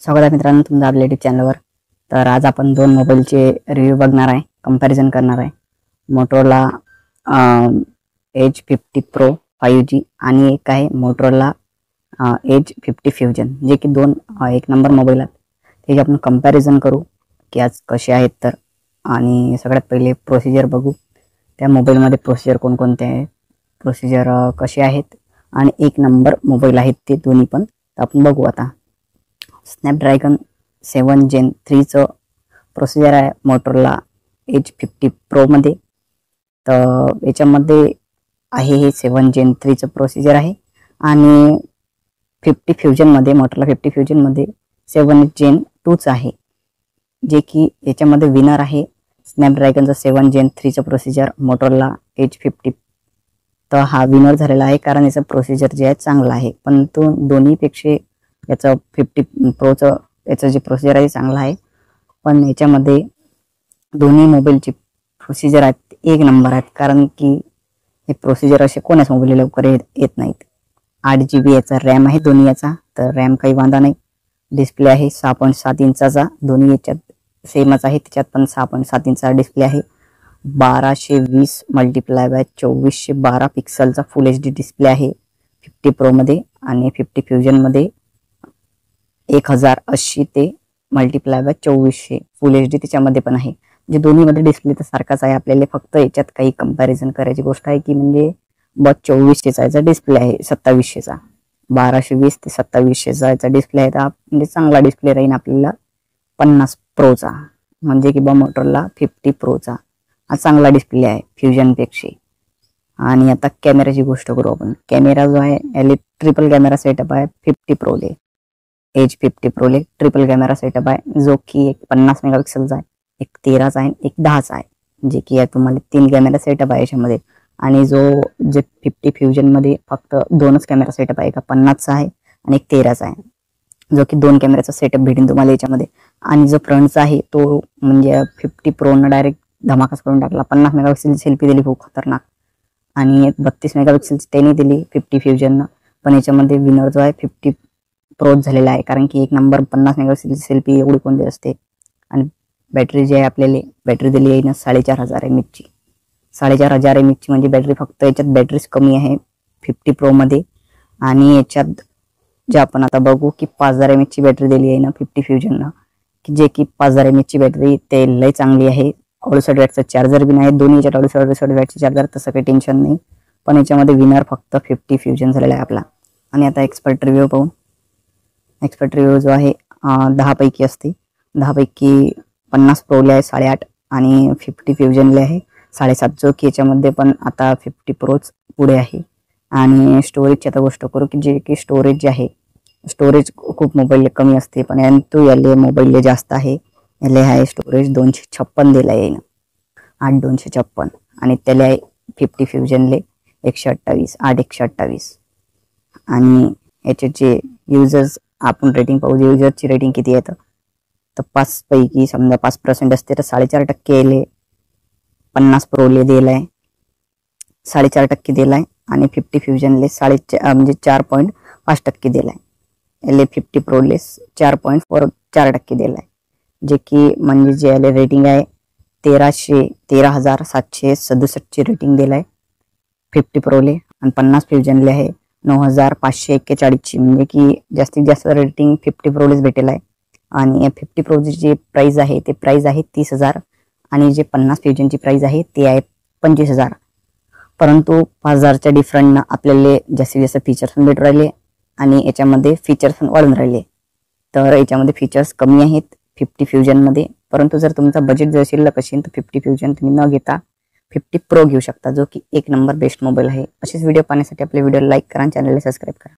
स्वागत आहे मित्रांनो तुमचं आपल्या यूट्यूब चॅनलवर। तर आज आपण दोन मोबाईलचे रिव्ह्यू बघणार आहे, कंपॅरिझन करणार आहे। मोटोरोला एज 50 प्रो 5G आणि एक आहे मोटोरोला एज 50 फ्युजन, जे की दोन एक नंबर मोबाईल आहेत। त्याचे आपण कंपॅरिझन करू की आज कसे आहेत तर। आणि सगळ्यात पहिले प्रोसिजर बघू, त्या मोबाईलमध्ये प्रोसिजर कोणकोणते आहे, प्रोसिजर कसे आहेत आणि एक नंबर मोबाईल आहेत ते दोन्ही पण। आपण बघू आता। स्नॅपड्रॅगन 7 Gen 3 चं प्रोसिजर आहे मोटोरोला एज 50 प्रो मध्ये। तर याच्यामध्ये आहे हे 7 Gen 3 चं प्रोसिजर आहे आणि 50 फ्युजन मध्ये मोटोरोला 50 फ्युजन मध्ये 7 Gen 2 चं आहे, जे की याच्यामध्ये विनर आहे स्नॅपड्रॅगनचा 7 Gen 3 चं प्रोसिजर मोटोरोला एज 50। तर हा विनर झालेला आहे कारण याचं प्रोसिजर जे आहे चांगलं आहे, पण तो दोन्हीपेक्षा याचं 50 प्रोचं याचं जे प्रोसिजर आहे चांगलं आहे। पण याच्यामध्ये दोन्ही मोबाईलचे प्रोसिजर आहेत एक नंबर आहेत, कारण की हे प्रोसिजर असे कोणाच मोबाईल लवकर येत नाहीत। 8GB याचा रॅम आहे दोन्ही याचा, तर रॅम काही वांधा नाही। डिस्प्ले आहे 6.7 इंचाचा, दोन्ही याच्यात सेमच आहे, त्याच्यात पण 6.7 इंचा डिस्प्ले आहे। 1220 मल्टिप्लाय बाय 2412 पिक्सलचा फुल HD डिस्प्ले आहे 50 प्रो मध्ये, आणि 50 फ्युजन मध्ये 1080 ते मल्टिप्लाय बाय 2400 फुल HD त्याच्यामध्ये पण आहे। जे दोन्ही मध्ये डिस्प्ले तर सारखाच आहे, आपल्याला फक्त याच्यात काही कंपॅरिझन करायची गोष्ट आहे की म्हणजे 2400चा याचा डिस्प्ले आहे 2700चा, 1220 ते 2700चा याचा डिस्प्ले आहे। तर म्हणजे चांगला डिस्प्ले राहील आपल्याला 50 प्रोचा, म्हणजे की मोटोरोला 50 प्रोचा हा चांगला डिस्प्ले आहे फ्युजन पेक्षा। आणि आता कॅमेराची गोष्ट करू आपण। कॅमेरा जो आहे याले ट्रिपल कॅमेरा सेटअप आहे 50 प्रोले, एज 50 प्रोले ट्रिपल कॅमेरा सेटअप आहे, जो की एक 50 मेगापिक्सलचा आहे, एक 13चा आहे, एक 10चा आहे, जे की तुम्हाला 3 कॅमेरा सेटअप आहे याच्यामध्ये। आणि जे 50 फ्युजन मध्ये फक्त दोनच कॅमेरा सेटअप आहे, एक 50चा आहे आणि एक 13चा आहे, जो की 2 कॅमेराचा सेटअप भेटेल तुम्हाला याच्यामध्ये। आणि जो फ्रंटचा आहे तो म्हणजे 50 प्रोनं डायरेक्ट धमाकाच करून टाकला, 50 मेगापिक्सलची सेल्फी दिली खूप खतरनाक, आणि 32 मेगापिक्सलची त्याने दिली 50 फ्युजननं। पण याच्यामध्ये विनर जो आहे 50 प्रोच झालेला आहे, कारण की एक नंबर 50 मेगापिक्सलची सेल्फी एवढी कोणती असते। आणि बॅटरी जी आहे आपल्याला बॅटरी दिली आहे ना 4500 mAh ची, 4500 mAh ची म्हणजे बॅटरी, फक्त याच्यात बॅटरीच कमी आहे 50 प्रो मध्ये। आणि याच्यात जे आपण आता बघू की 5000 mAh ची बॅटरी दिली आहे ना 50 फ्युजननं, की जे की 5000 mAh ची बॅटरी ते लय चांगली आहे। 68 वॅटचा चार्जर बी नाही, दोन्ही याच्यात 68 वॅटचे चार्जर, तसं काही टेन्शन नाही। पण याच्यामध्ये विनर फक्त 50 फ्युजन झालेला आहे आपला। आणि आता एक्सपर्ट रिव्ह्यू पाहू। एक्सपर्ट रिव्ह्यू जो आहे 10 पैकी असते, 10 पैकी 50 प्रोले आहे 8.5 आणि 50 फ्युजनले आहे 7.5, जो की याच्यामध्ये पण आता 50 प्रोच पुढे आहे। आणि स्टोरेजची आता गोष्ट करू की जे की स्टोरेज जे आहे, स्टोरेज खूप मोबाईलला कमी असते, पण तो याले मोबाईलला जास्त आहे। याले आहे स्टोरेज 256 दिला आहे, 8256, आणि त्याला आहे 50 फ्युजनले 128 8128। आणि याचे जे युजर्स आपण रेटिंग पाहू, युजरची रेटिंग किती आहे तर 5 पैकी समजा 5% असते तर 4.5% याले 50 प्रोले दिलाय, 4.5% दिलाय, आणि 50 फ्युजनले म्हणजे 4.5% दिलाय। याले 50 प्रोले 4.4% दिलाय, जे की म्हणजे जे याले रेटिंग आहे 13,767 ची रेटिंग दिलाय 50 प्रोले, आणि 50 फ्युजनले आहे 9,541 ची, म्हणजे की जास्तीत जास्त रेटिंग 50 प्रोलेच भेटेल आहे। आणि 50 प्रोची जी प्राइस आहे ते प्राइस आहे 30,000, आणि जे 50 फ्युजनची प्राइस आहे ते आहे 25,000। परंतु 5,000च्या डिफरंटनं आपल्याला जास्तीत जास्त फीचर्स पण भेटू राहिले आणि याच्यामध्ये फीचर्स पण वाढून राहिले। तर याच्यामध्ये फीचर्स कमी आहेत 50 फ्युजनमध्ये, परंतु जर तुमचा बजेट जर शिल्लक असेल तर 50 फ्युजन तुम्ही न घेता 50 प्रो घेऊ शकता, जो की एक नंबर बेस्ट मोबाईल आहे। असेच व्हिडिओ पाहण्यासाठी आपल्या व्हिडिओला लाईक करा आणि चॅनलला सबस्क्राईब करा।